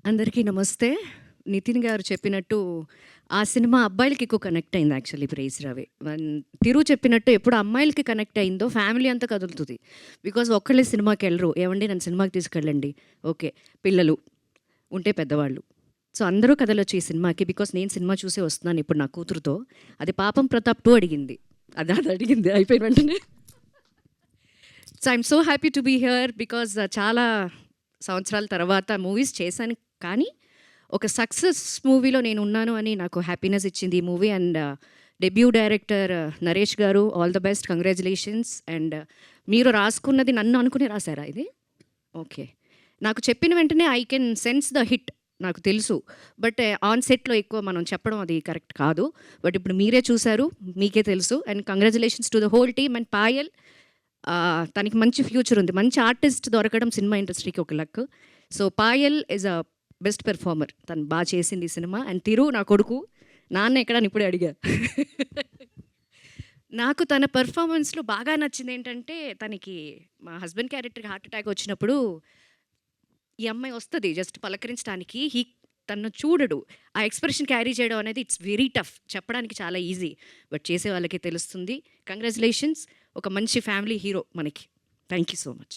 అందరికీ నమస్తే. నితిన్ గారు చెప్పినట్టు ఆ సినిమా అబ్బాయిలకి ఎక్కువ కనెక్ట్ అయింది యాక్చువల్లీ 'ప్రేయస్ రావే'. తిరు చెప్పినట్టు ఎప్పుడు అమ్మాయిలకి కనెక్ట్ అయిందో ఫ్యామిలీ అంతా కదులుతుంది. బికాజ్ ఒక్కళ్ళే సినిమాకి వెళ్ళరు. ఏవండి నన్ను సినిమాకి తీసుకెళ్ళండి. ఓకే, పిల్లలు ఉంటే పెద్దవాళ్ళు. సో అందరూ కదలొచ్చు ఈ సినిమాకి. బికాస్ నేను సినిమా చూసే వస్తున్నాను ఇప్పుడు నా కూతురుతో. అది పాపం ప్రతాప్ 2 అడిగింది. అది అడిగింది అయిపోయిన వెంటనే. So I'm so happy to be here because చాలా సంవత్సరాల తర్వాత మూవీస్ చేశాను, కానీ ఒక సక్సెస్ మూవీలో నేను ఉన్నాను అని నాకు హ్యాపీనెస్ ఇచ్చింది ఈ movie. And debut director Naresh గారు, all the best, congratulations. And మీరు రాసుకున్నది నన్ను అనుకుని రాశారా ఇది? ఓకే, నాకు చెప్పిన వెంటనే I can sense the hit, నాకు తెలుసు. బట్ ఆన్ సెట్లో ఎక్కువ మనం చెప్పడం అది కరెక్ట్ కాదు. బట్ ఇప్పుడు మీరే చూశారు, మీకే తెలుసు. And congratulations to the whole team. And Payal, తనకి మంచి ఫ్యూచర్ ఉంది. మంచి ఆర్టిస్ట్ దొరకడం సినిమా ఇండస్ట్రీకి ఒక luck. So Payal is a best performer, తను బాగా చేసింది ఈ సినిమా. అండ్ తిరు నా కొడుకు, నాన్న ఎక్కడని ఇప్పుడే అడిగా. నాకు తన పెర్ఫార్మెన్స్లో బాగా నచ్చింది ఏంటంటే, తనకి మా హస్బెండ్ క్యారెక్టర్కి హార్ట్ అటాక్ వచ్చినప్పుడు ఈ అమ్మాయి వస్తుంది జస్ట్ పలకరించడానికి. తను చూడడు, ఆ ఎక్స్ప్రెషన్ క్యారీ చేయడం అనేది ఇట్స్ వెరీ టఫ్. చెప్పడానికి చాలా ఈజీ, బట్ చేసే వాళ్ళకి తెలుస్తుంది. కంగ్రాచులేషన్స్, ఒక మంచి ఫ్యామిలీ హీరో మనకి. Thank you so much.